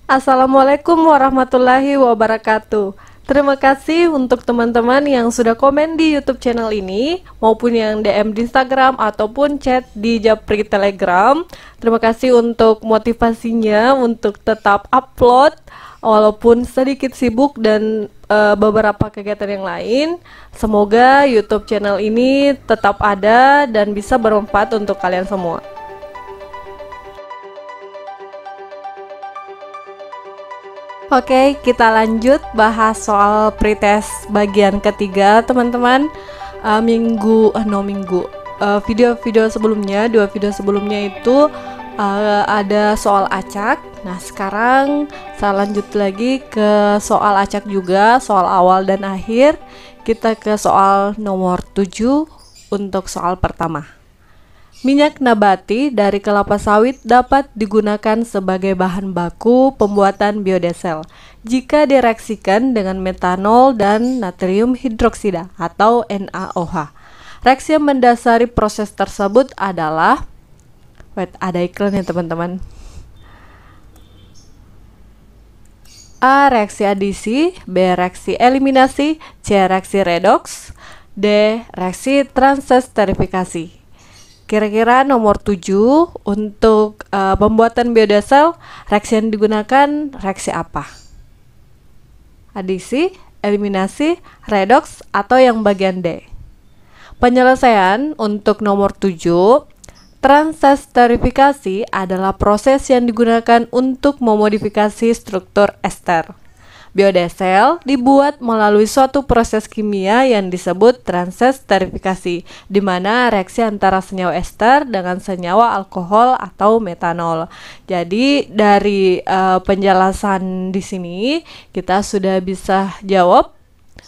Assalamualaikum warahmatullahi wabarakatuh. Terima kasih untuk teman-teman yang sudah komen di YouTube channel ini, maupun yang DM di Instagram ataupun chat di Japri Telegram. Terima kasih untuk motivasinya untuk tetap upload walaupun sedikit sibuk dan beberapa kegiatan yang lain. Semoga YouTube channel ini tetap ada dan bisa bermanfaat untuk kalian semua. Oke, kita lanjut bahas soal pretest bagian ketiga, teman-teman. Video-video sebelumnya, dua video sebelumnya itu ada soal acak. Nah, sekarang saya lanjut lagi ke soal acak juga, soal awal dan akhir. Kita ke soal nomor 7 untuk soal pertama. Minyak nabati dari kelapa sawit dapat digunakan sebagai bahan baku pembuatan biodiesel jika direaksikan dengan metanol dan natrium hidroksida atau NaOH. Reaksi yang mendasari proses tersebut adalah ada iklan ya teman-teman. A. Reaksi adisi, B. Reaksi eliminasi, C. Reaksi redoks, D. Reaksi transesterifikasi. Kira-kira nomor 7 untuk pembuatan biodiesel, reaksi yang digunakan reaksi apa? Adisi, eliminasi, redoks, atau yang bagian D? Penyelesaian untuk nomor 7, transesterifikasi adalah proses yang digunakan untuk memodifikasi struktur ester. Biodiesel dibuat melalui suatu proses kimia yang disebut transesterifikasi, di mana reaksi antara senyawa ester dengan senyawa alkohol atau metanol. Jadi dari penjelasan di sini kita sudah bisa jawab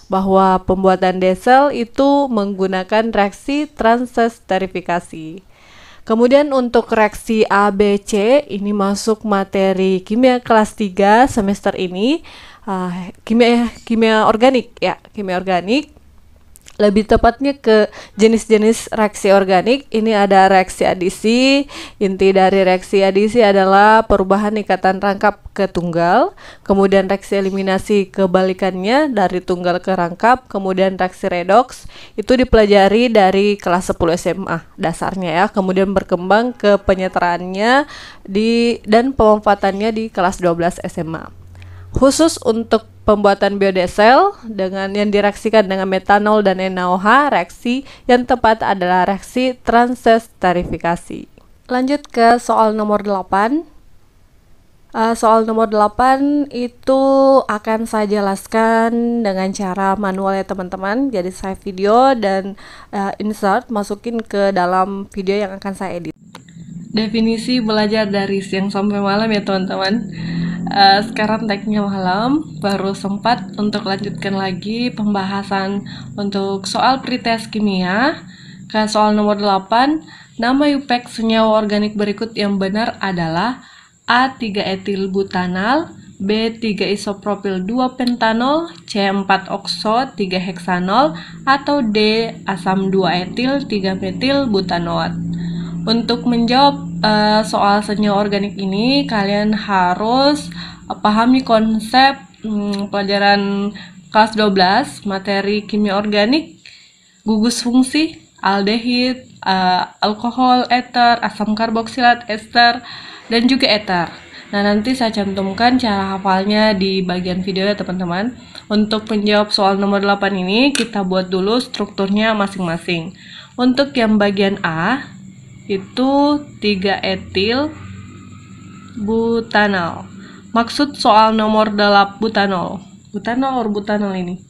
bahwa pembuatan diesel itu menggunakan reaksi transesterifikasi. Kemudian untuk reaksi A, B, C ini masuk materi kimia kelas 3 semester ini. Kimia organik ya, kimia organik. Lebih tepatnya ke jenis-jenis reaksi organik. Ini ada reaksi adisi. Inti dari reaksi adisi adalah perubahan ikatan rangkap ke tunggal. Kemudian reaksi eliminasi kebalikannya dari tunggal ke rangkap. Kemudian reaksi redoks itu dipelajari dari kelas 10 SMA dasarnya ya. Kemudian berkembang ke penyetaraannya dan pemanfaatannya di kelas 12 SMA. Khusus untuk pembuatan biodiesel dengan yang direaksikan dengan metanol dan NaOH, reaksi yang tepat adalah reaksi transesterifikasi. Lanjut ke soal nomor 8. Soal nomor 8 itu akan saya jelaskan dengan cara manual ya teman-teman. Jadi saya video dan insert, masukin ke dalam video yang akan saya edit. Definisi belajar dari siang sampai malam ya teman-teman. Sekarang tagnya malam, baru sempat untuk lanjutkan lagi pembahasan untuk soal pretest kimia. Ke soal nomor 8, nama IUPAC senyawa organik berikut yang benar adalah A. 3-etil butanal, B. 3-isopropil 2-pentanol, C. 4-okso 3-heksanol, atau D. asam 2-etil 3-metil butanoat. Untuk menjawab soal senyawa organik ini, kalian harus pahami konsep pelajaran kelas 12 materi kimia organik, gugus fungsi, aldehid, alkohol, eter, asam karboksilat, ester, dan juga eter. Nah, nanti saya cantumkan cara hafalnya di bagian video ya teman-teman. Untuk menjawab soal nomor 8 ini, kita buat dulu strukturnya masing-masing. Untuk yang bagian A, itu 3-etil butanal. Maksud soal nomor 8 butanol. Butanol ini.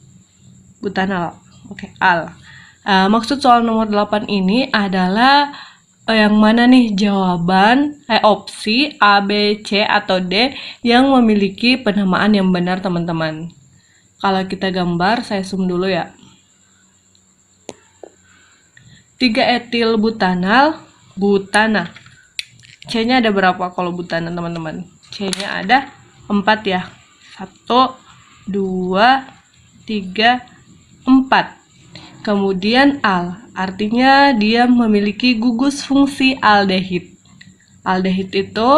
Butanal. Oke, al. Maksud soal nomor 8 ini adalah yang mana nih jawaban opsi A, B, C atau D yang memiliki penamaan yang benar teman-teman. Kalau kita gambar, saya zoom dulu ya. 3-etil butanal, butana. C-nya ada berapa kalau butana teman-teman? C-nya ada 4 ya. 1, 2, 3, 4. Kemudian al, artinya dia memiliki gugus fungsi aldehid. Aldehid itu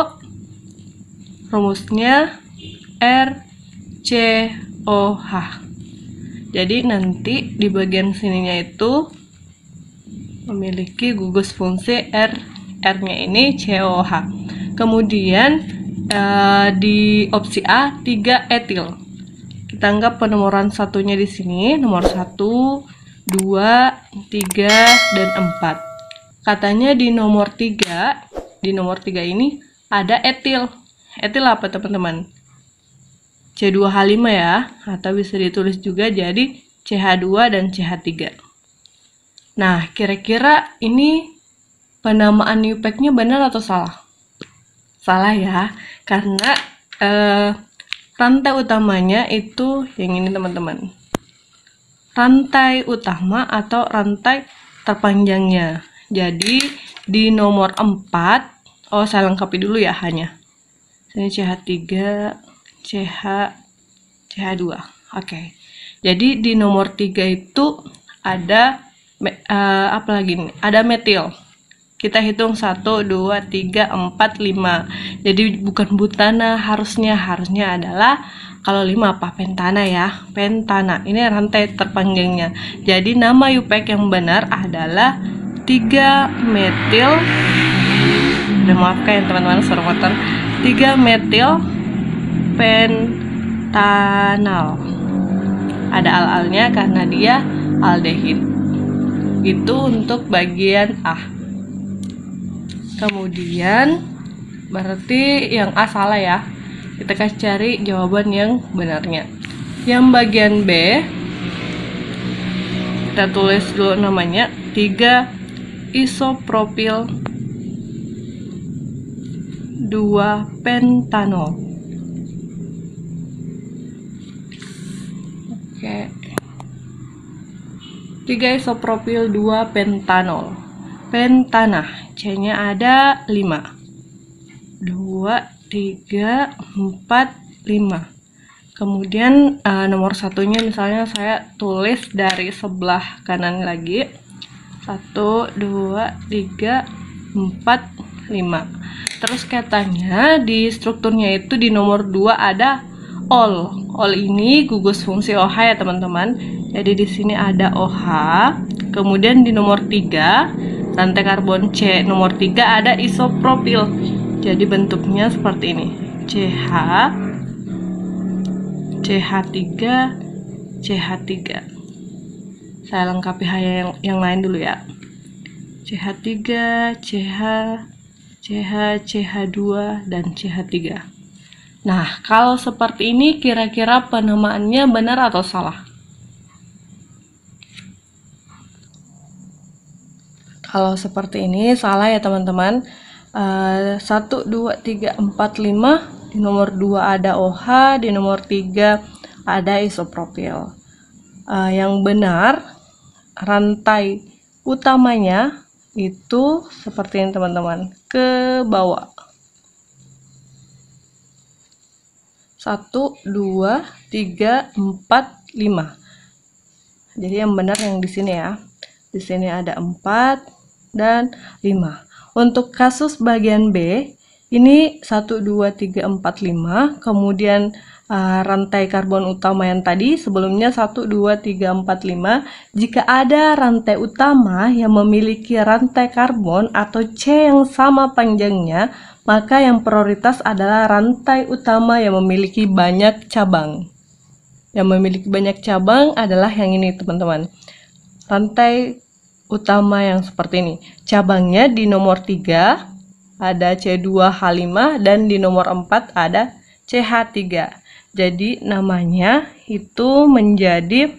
rumusnya RCOH. Jadi nanti di bagian sininya itu memiliki gugus fungsi R-nya ini COH. Kemudian di opsi A 3 etil. Kita anggap penomoran satunya di sini nomor 1, 2, 3, dan 4. Katanya di nomor 3 ini ada etil. Etil apa teman-teman? C2H5 ya, atau bisa ditulis juga jadi CH2 dan CH3. Nah, kira-kira ini penamaan IUPAC-nya benar atau salah? Salah ya, karena rantai utamanya itu yang ini teman-teman. Rantai utama atau rantai terpanjangnya. Jadi di nomor 4, saya lengkapi dulu ya hanya. Ini CH3, CH2. Oke. Jadi di nomor 3 itu ada apa lagi nih? Ada metil. Kita hitung 1, 2, 3, 4, 5. Jadi bukan butana, harusnya adalah kalau 5 apa? Pentana ya. Pentana. Ini rantai terpanjangnya. Jadi nama IUPAC yang benar adalah 3 metil. Maafkan ya teman-teman suara motor. 3 metil pentanal. Ada al-alnya karena dia aldehid. Itu untuk bagian A. Kemudian berarti yang A salah ya. Kita kasih cari jawaban yang benarnya. Yang bagian B, kita tulis dulu namanya 3 isopropil 2 pentanol. Oke. 3 isopropil 2 pentanol. Pentana, C-nya ada 5. 2, 3, 4, 5. Kemudian nomor satunya misalnya saya tulis dari sebelah kanan lagi. 1, 2, 3, 4, 5. Terus katanya di strukturnya itu di nomor 2 ada ol. Ol ini gugus fungsi OH ya teman-teman. Jadi di sini ada OH. Kemudian di nomor 3 rantai karbon C nomor 3 ada isopropil. Jadi bentuknya seperti ini. CH3, CH3. Saya lengkapi hanya yang lain dulu ya. CH3, CH2, dan CH3. Nah, kalau seperti ini kira-kira penamaannya benar atau salah? Kalau seperti ini salah ya teman-teman. 1, 2, 3, 4, 5. Di nomor 2 ada OH, di nomor 3 ada isopropil. Yang benar rantai utamanya itu seperti ini teman-teman, ke bawah. 1, 2, 3, 4, 5. Jadi yang benar yang di sini ya. Di sini ada 4 dan 5. Untuk kasus bagian B, ini 1, 2, 3, 4, 5. Kemudian rantai karbon utama yang tadi sebelumnya 1, 2, 3, 4, 5. Jika ada rantai utama yang memiliki rantai karbon atau C yang sama panjangnya, maka yang prioritas adalah rantai utama yang memiliki banyak cabang. Yang memiliki banyak cabang adalah yang ini teman-teman. Rantai utama yang seperti ini. Cabangnya di nomor 3 ada C2H5 dan di nomor 4 ada CH3. Jadi namanya itu menjadi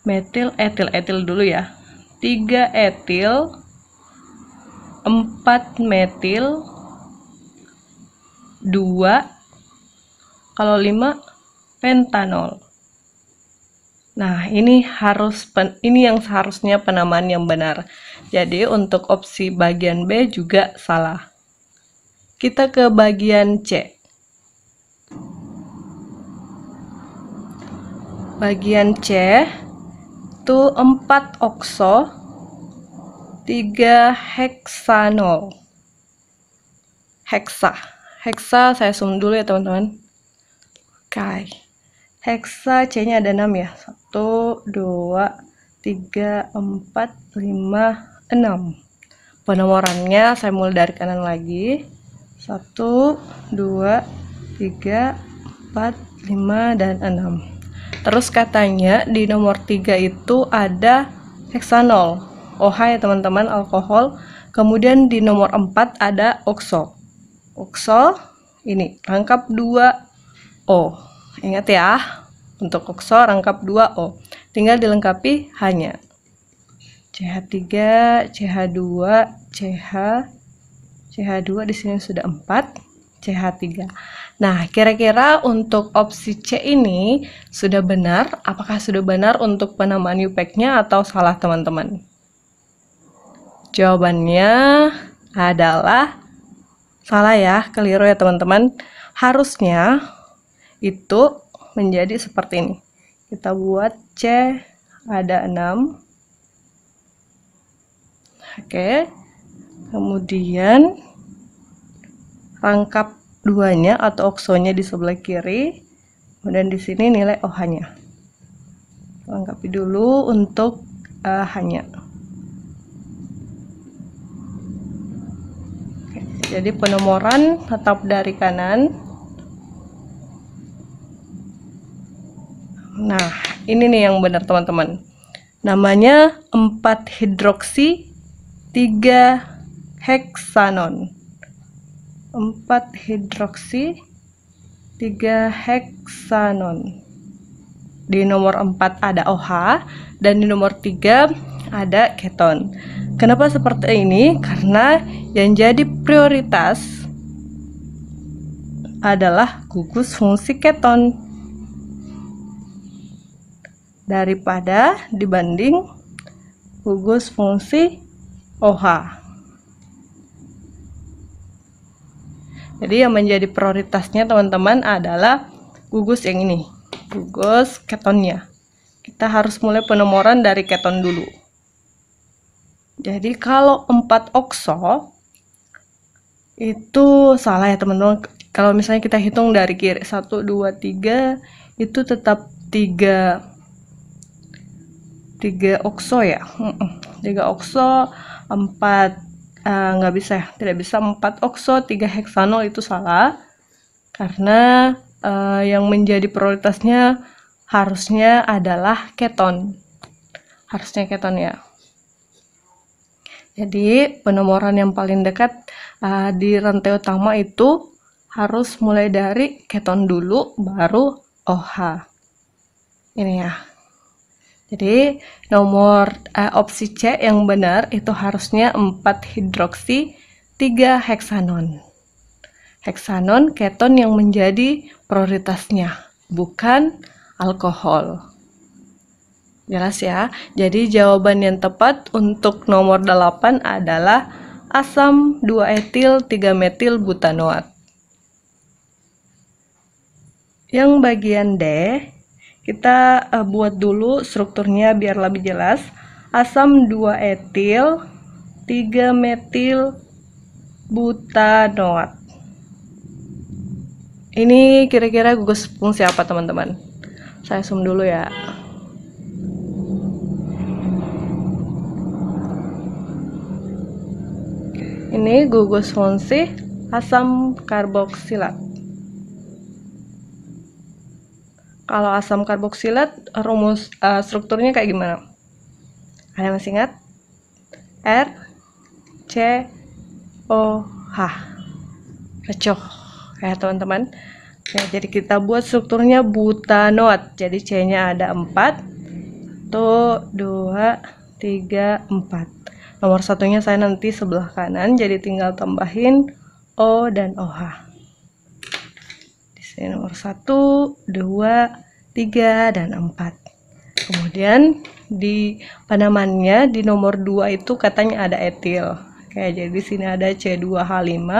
metil etil dulu ya. 3 etil, 4 metil, 2, kalau 5 pentanol. Nah, ini yang seharusnya penamaan yang benar. Jadi untuk opsi bagian B juga salah. Kita ke bagian C. Bagian C itu 4 okso, 3 heksanol. Heksa saya zoom dulu ya teman-teman. Kai. Heksa C-nya ada 6 ya. 1, 2, 3, 4, 5, 6. Penomorannya saya mulai dari kanan lagi. 1, 2, 3, 4, 5, dan 6. Terus katanya di nomor 3 itu ada heksanol. OH ya teman-teman, alkohol. Kemudian di nomor 4 ada okso. Okso ini rangkap 2O. Ingat ya, untuk okso rangkap 2O. Tinggal dilengkapi hanya CH3, CH2, CH2 di sini sudah 4, CH3. Nah, kira-kira untuk opsi C ini sudah benar? Apakah sudah benar untuk penamaan UPAC-nya atau salah teman-teman? Jawabannya adalah salah ya, keliru ya teman-teman. Harusnya itu menjadi seperti ini. Kita buat C ada 6. Oke. Kemudian rangkap duanya atau oksonya di sebelah kiri. Kemudian di sini nilai OH-nya. Lengkapi dulu untuk hanya. Oke, jadi penomoran tetap dari kanan. Nah, ini nih yang benar teman-teman. Namanya 4 hidroksi 3 heksanon. 4 hidroksi 3 heksanon. Di nomor 4 ada OH dan di nomor 3 ada keton. Kenapa seperti ini? Karena yang jadi prioritas adalah gugus fungsi keton daripada dibanding gugus fungsi OH. Jadi yang menjadi prioritasnya teman-teman adalah gugus yang ini, gugus ketonnya. Kita harus mulai penomoran dari keton dulu. Jadi kalau 4 okso itu salah ya teman-teman. Kalau misalnya kita hitung dari kiri 1, 2, 3 itu tetap 3 okso ya. 3 okso, 4 nggak bisa ya, tidak bisa 4 okso 3 heksanol, itu salah karena yang menjadi prioritasnya harusnya adalah keton, ya. Jadi penomoran yang paling dekat di rantai utama itu harus mulai dari keton dulu baru OH ini ya. Jadi nomor opsi C yang benar itu harusnya 4 hidroksi 3 heksanon. Heksanon keton yang menjadi prioritasnya, bukan alkohol. Jelas ya? Jadi jawaban yang tepat untuk nomor 8 adalah asam 2-etil 3-metil butanoat. Yang bagian D, kita buat dulu strukturnya biar lebih jelas. Asam 2-etil 3-metil butanoat. Ini kira-kira gugus fungsi apa teman-teman? Saya zoom dulu ya. Ini gugus fungsi asam karboksilat. Kalau asam karboksilat rumus strukturnya kayak gimana? Ada masih ingat? R C O H. Recoh ya teman-teman. Ya, jadi kita buat strukturnya butanoat. Jadi C-nya ada 4. 1, 2, 3, 4. Nomor satunya saya nanti sebelah kanan, jadi tinggal tambahin O dan OH. Di sini nomor 1, 2, 3, dan 4. Kemudian di penamannya di nomor 2 itu katanya ada etil. Oke, jadi di sini ada C2H5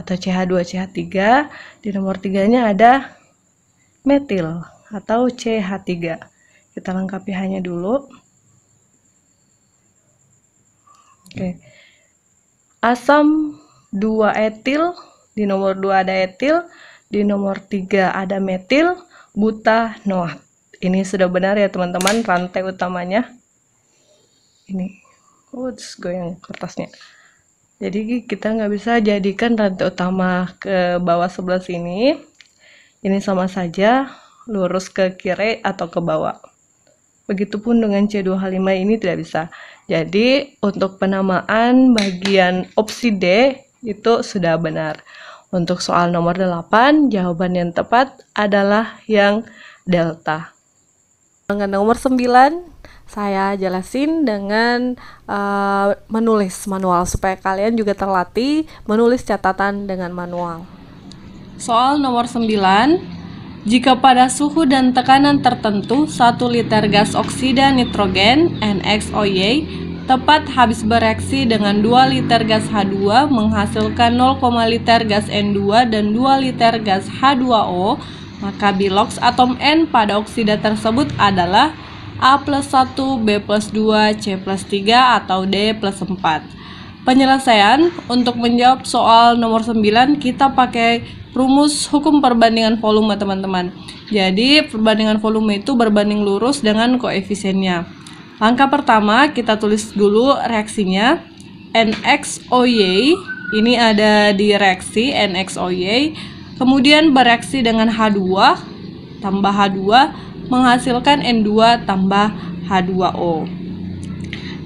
atau CH2CH3. Di nomor 3-nya ada metil atau CH3. Kita lengkapi hanya dulu. Oke. Asam 2 etil, di nomor 2 ada etil, Di nomor 3 ada metil butanoat. Ini sudah benar ya teman-teman, rantai utamanya. Ini, goyang kertasnya. Jadi kita nggak bisa jadikan rantai utama ke bawah sebelah sini. Ini sama saja, lurus ke kiri atau ke bawah. Begitupun dengan C2H5 ini tidak bisa. Jadi untuk penamaan bagian opsi D itu sudah benar. Untuk soal nomor 8, jawaban yang tepat adalah yang delta. Dengan nomor 9, saya jelasin dengan menulis manual supaya kalian juga terlatih menulis catatan dengan manual. Soal nomor 9. Jika pada suhu dan tekanan tertentu 1 liter gas oksida nitrogen NXOY tepat habis bereaksi dengan 2 liter gas H2 menghasilkan 0, liter gas N2 dan 2 liter gas H2O, maka bilox atom N pada oksida tersebut adalah A+1, B+2, C+3 atau D+4. Penyelesaian untuk menjawab soal nomor 9 kita pakai rumus hukum perbandingan volume teman-teman. Jadi perbandingan volume itu berbanding lurus dengan koefisiennya. Langkah pertama kita tulis dulu reaksinya. NXOY ini ada di reaksi NXOY, kemudian bereaksi dengan H2 tambah H2 menghasilkan N2 tambah H2O.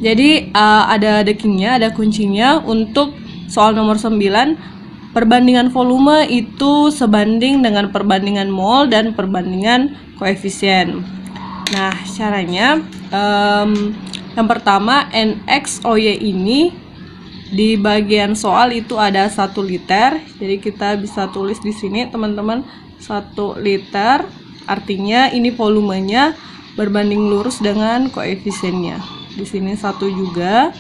Jadi ada dekingnya, ada kuncinya untuk soal nomor 9. Perbandingan volume itu sebanding dengan perbandingan mol dan perbandingan koefisien. Nah, caranya yang pertama NXOY ini di bagian soal itu ada 1 liter. Jadi kita bisa tulis di sini teman-teman 1 liter. Artinya ini volumenya berbanding lurus dengan koefisiennya. Di sini 1 juga.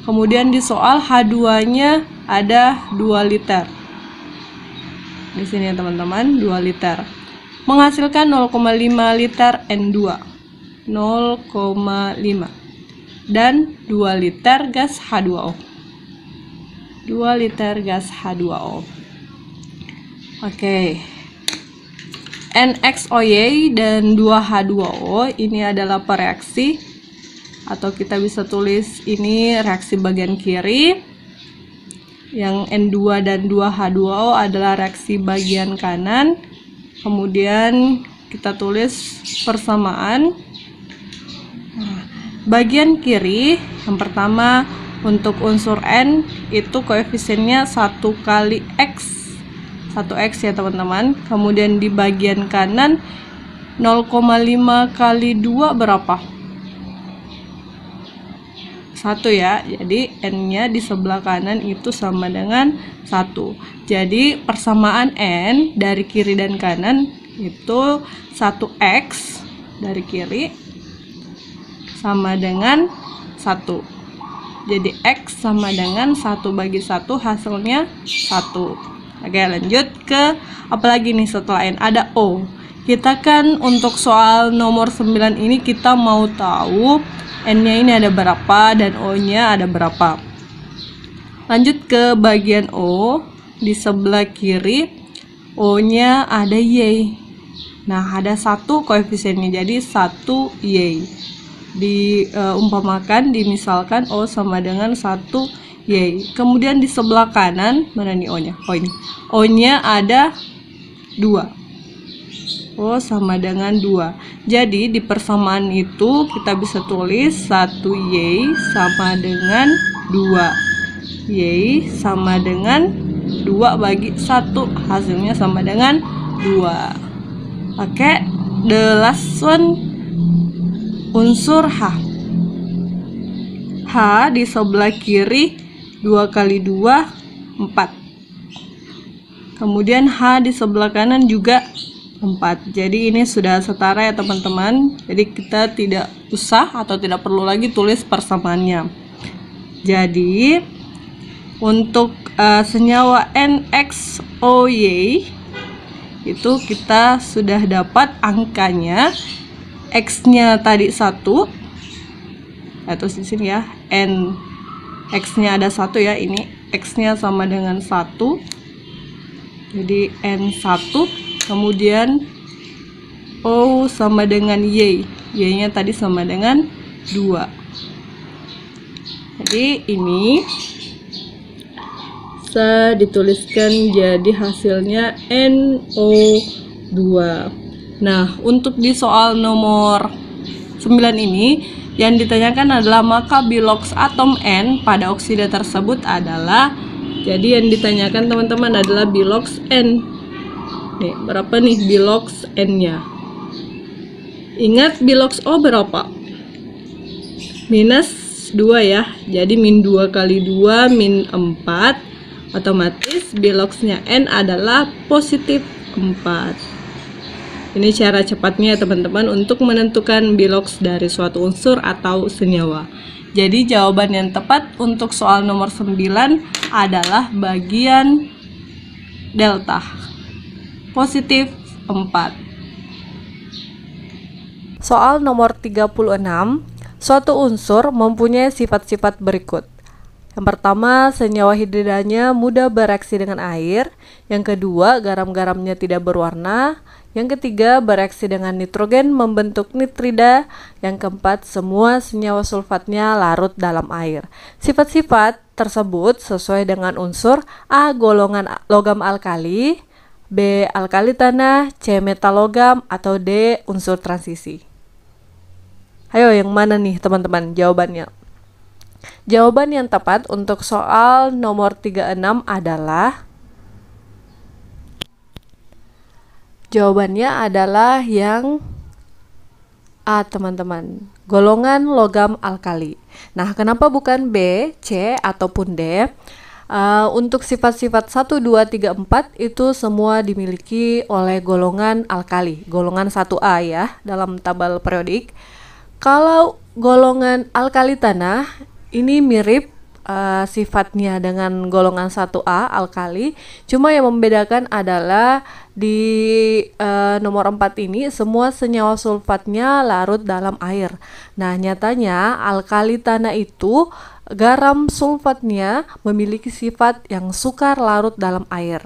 Kemudian di soal H2-nya ada 2 liter. Di sini ya teman-teman, 2 liter. Menghasilkan 0,5 liter N2. 0,5. Dan 2 liter gas H2O. 2 liter gas H2O. Oke. NXOY dan 2H2O ini adalah pereaksi, atau kita bisa tulis ini reaksi bagian kiri. Yang N2 dan 2H2O adalah reaksi bagian kanan. Kemudian kita tulis persamaan. Bagian kiri, yang pertama untuk unsur N itu koefisiennya 1 kali X. 1X ya teman-teman. Kemudian di bagian kanan 0,5 kali 2 berapa? 1 ya, jadi N-nya di sebelah kanan itu sama dengan 1. Jadi persamaan N dari kiri dan kanan itu 1X dari kiri sama dengan 1. Jadi X sama dengan 1 bagi 1, hasilnya 1. Oke, lanjut ke apalagi nih setelah N, ada O. Kita kan untuk soal nomor 9 ini kita mau tahu N-nya ini ada berapa dan O-nya ada berapa. Lanjut ke bagian O. Di sebelah kiri O-nya ada Y. Nah, ada 1 koefisiennya, jadi 1 Y. Diumpamakan, dimisalkan O sama dengan 1 Y. Kemudian di sebelah kanan, mana nih O-nya? Oh ini. O-nya ada 2. O sama dengan 2. Jadi di persamaan itu kita bisa tulis 1 Y sama dengan 2. Y sama dengan 2 bagi 1, hasilnya sama dengan 2. Oke, the last one, unsur H. H di sebelah kiri 2 kali 2 4. Kemudian H di sebelah kanan juga 4. Jadi ini sudah setara ya teman-teman. Jadi kita tidak usah atau tidak perlu lagi tulis persamaannya. Jadi untuk senyawa NXOY itu kita sudah dapat angkanya. X-nya tadi 1. Atau di sini ya, X-nya ada 1 ya, ini X-nya sama dengan 1. Jadi N1, kemudian O sama dengan Y. Y-nya tadi sama dengan 2. Jadi ini bisa dituliskan jadi hasilnya NO2. Nah, untuk di soal nomor 9 ini yang ditanyakan adalah maka bilox atom N pada oksida tersebut adalah, jadi yang ditanyakan teman-teman adalah bilox N. Nih, berapa nih bilox N-nya? Ingat bilox O berapa? Minus 2 ya. Jadi min 2 kali 2 min 4. Otomatis biloxnya N adalah positif 4. Ini cara cepatnya teman-teman untuk menentukan bilox dari suatu unsur atau senyawa. Jadi jawaban yang tepat untuk soal nomor 9 adalah bagian delta, positif 4. Soal nomor 36, suatu unsur mempunyai sifat-sifat berikut. Yang pertama, senyawa hidridanya mudah bereaksi dengan air. Yang kedua, garam-garamnya tidak berwarna. Yang ketiga, bereaksi dengan nitrogen membentuk nitrida. Yang keempat, semua senyawa sulfatnya larut dalam air. Sifat-sifat tersebut sesuai dengan unsur A. golongan logam alkali, B. alkali tanah, C. metal logam, atau D. unsur transisi. Ayo, yang mana nih teman-teman jawabannya? Jawaban yang tepat untuk soal nomor 36 adalah yang A, teman-teman. Golongan logam alkali. Nah, kenapa bukan B, C, ataupun D? Untuk sifat-sifat 1, 2, 3, 4 itu semua dimiliki oleh golongan alkali, golongan 1A ya, dalam tabel periodik. Kalau golongan alkali tanah ini mirip sifatnya dengan golongan 1A alkali, cuma yang membedakan adalah di nomor 4 ini semua senyawa sulfatnya larut dalam air. Nah, nyatanya alkali tanah itu garam sulfatnya memiliki sifat yang sukar larut dalam air.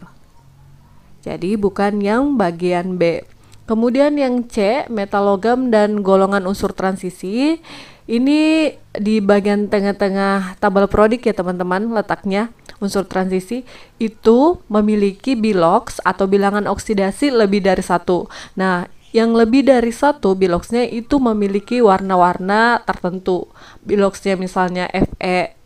Jadi bukan yang bagian B. Kemudian yang C, metal logam dan golongan unsur transisi. Ini di bagian tengah-tengah tabel periodik ya teman-teman letaknya. Unsur transisi itu memiliki bilox atau bilangan oksidasi lebih dari 1. Nah, yang lebih dari 1 biloxnya itu memiliki warna-warna tertentu. Biloxnya misalnya Fe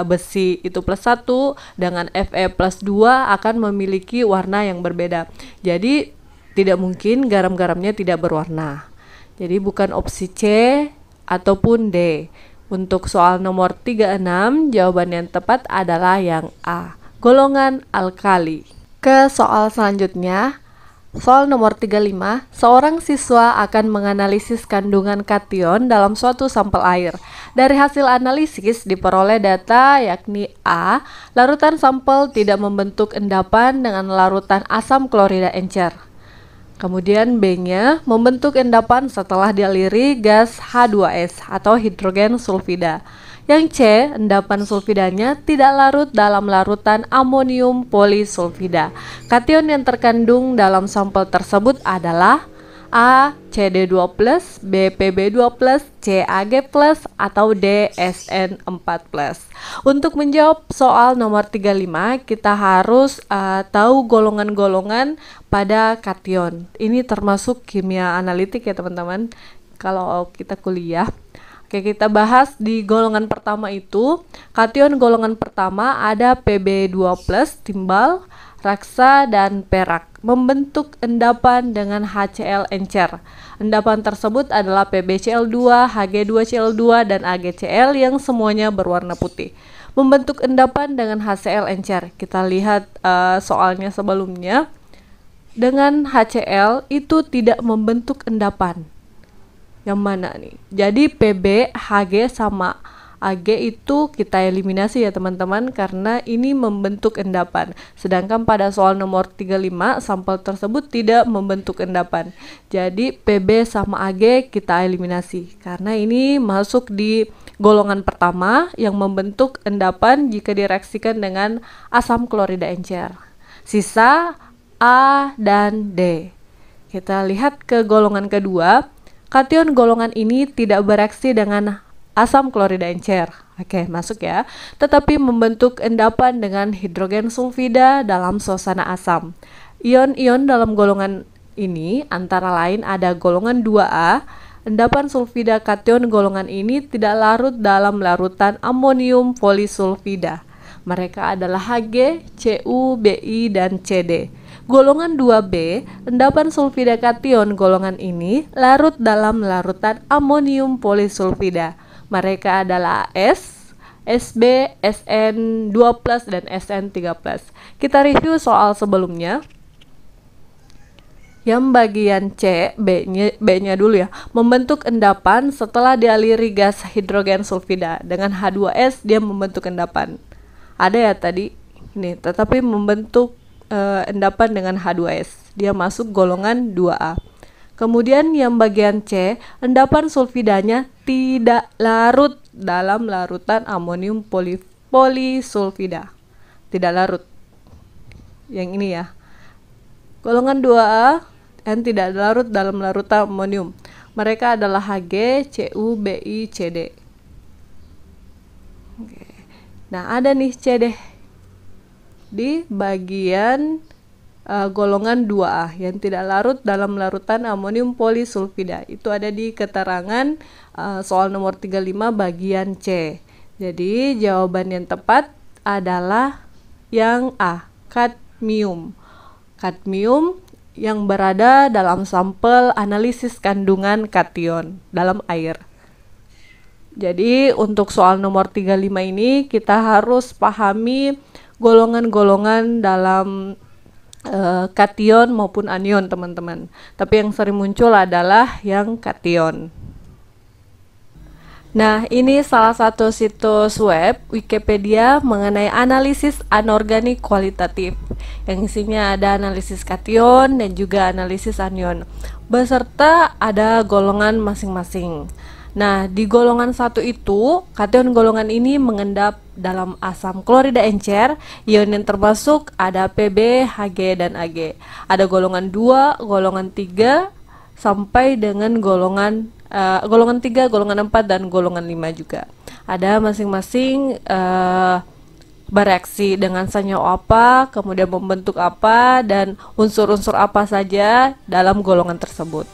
besi itu plus 1 dengan Fe plus 2 akan memiliki warna yang berbeda. Jadi tidak mungkin garam-garamnya tidak berwarna. Jadi bukan opsi C ataupun D. Untuk soal nomor 36, jawaban yang tepat adalah yang A, golongan alkali. Ke soal selanjutnya, soal nomor 35, seorang siswa akan menganalisis kandungan kation dalam suatu sampel air. Dari hasil analisis diperoleh data yakni A, larutan sampel tidak membentuk endapan dengan larutan asam klorida encer. Kemudian B-nya membentuk endapan setelah dialiri gas H2S atau hidrogen sulfida. Yang C, endapan sulfidanya tidak larut dalam larutan amonium polisulfida. Kation yang terkandung dalam sampel tersebut adalah A. CD2+, B. Pb2+, C. Ag+, atau D. Sn4+. Untuk menjawab soal nomor 35, kita harus tahu golongan-golongan pada kation. Ini termasuk kimia analitik ya teman-teman, kalau kita kuliah. Oke, kita bahas di golongan pertama itu. Kation golongan pertama ada Pb2+, timbal, raksa, dan perak, membentuk endapan dengan HCl encer. Endapan tersebut adalah PbCl2, Hg2Cl2, dan AgCl yang semuanya berwarna putih. Membentuk endapan dengan HCl encer. Kita lihat soalnya sebelumnya. Dengan HCl itu tidak membentuk endapan. Yang mana nih? Jadi Pb, Hg, sama Ag itu kita eliminasi ya teman-teman, karena ini membentuk endapan. Sedangkan pada soal nomor 35 sampel tersebut tidak membentuk endapan. Jadi Pb sama Ag kita eliminasi karena ini masuk di golongan pertama yang membentuk endapan jika direaksikan dengan asam klorida encer. Sisa A dan D. Kita lihat ke golongan kedua. Kation golongan ini tidak bereaksi dengan asam klorida encer. Oke, masuk ya. Tetapi membentuk endapan dengan hidrogen sulfida dalam suasana asam. Ion-ion dalam golongan ini antara lain ada golongan 2A. Endapan sulfida kation golongan ini tidak larut dalam larutan amonium polisulfida. Mereka adalah Hg, Cu, Bi, dan Cd. Golongan 2B, endapan sulfida kation golongan ini larut dalam larutan amonium polisulfida. Mereka adalah S, Sb, Sn2+, dan Sn3+. Kita review soal sebelumnya. Yang bagian C, B-nya dulu ya, membentuk endapan setelah dialiri gas hidrogen sulfida. Dengan H2S dia membentuk endapan. Ada ya tadi ini, tetapi membentuk endapan dengan H2S. Dia masuk golongan 2A. Kemudian yang bagian C, endapan sulfidanya tidak larut dalam larutan amonium polisulfida. Tidak larut. Yang ini ya. Golongan 2A dan tidak larut dalam larutan amonium. Mereka adalah Hg, Cu, Bi, Cd. Oke. Nah, ada nih Cd di bagian golongan 2A yang tidak larut dalam larutan amonium polisulfida. Itu ada di keterangan soal nomor 35 bagian C. Jadi jawaban yang tepat adalah yang A, kadmium. Kadmium yang berada dalam sampel analisis kandungan kation dalam air. Jadi untuk soal nomor 35 ini kita harus pahami golongan-golongan dalam kation maupun anion, teman-teman. Tapi yang sering muncul adalah yang kation. Nah, ini salah satu situs web Wikipedia mengenai analisis anorganik kualitatif, yang isinya ada analisis kation dan juga analisis anion, beserta ada golongan masing-masing. Nah, di golongan 1 itu, kation golongan ini mengendap dalam asam klorida encer. Ion yang termasuk ada Pb, Hg, dan Ag. Ada golongan 2, golongan 3, sampai dengan golongan 3, golongan 4, dan golongan 5 juga. Ada masing-masing bereaksi dengan senyawa apa, kemudian membentuk apa, dan unsur-unsur apa saja dalam golongan tersebut.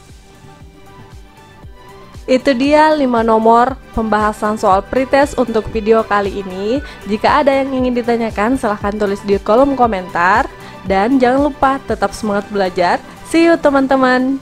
Itu dia 5 nomor pembahasan soal pretest untuk video kali ini. Jika ada yang ingin ditanyakan, silahkan tulis di kolom komentar. Dan jangan lupa tetap semangat belajar. See you teman-teman.